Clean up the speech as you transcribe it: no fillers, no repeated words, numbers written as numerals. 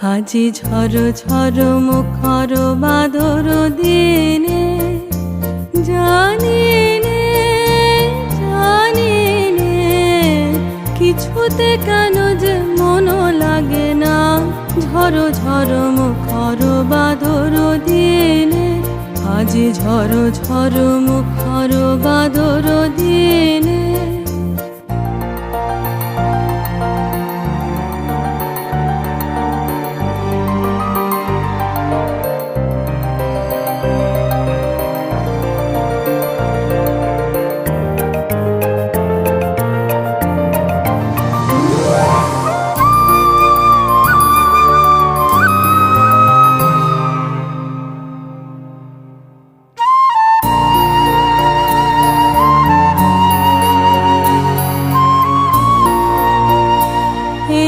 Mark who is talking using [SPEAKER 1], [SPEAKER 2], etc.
[SPEAKER 1] আজি ঝড় ঝড় মুখর বাদর দিনে জানি নে কিছুতে কেন যে মন লাগে না। ঝড় ঝড় মুখর বাদর দিনে আজি ঝড় ঝড় মুখর বাদর দিনে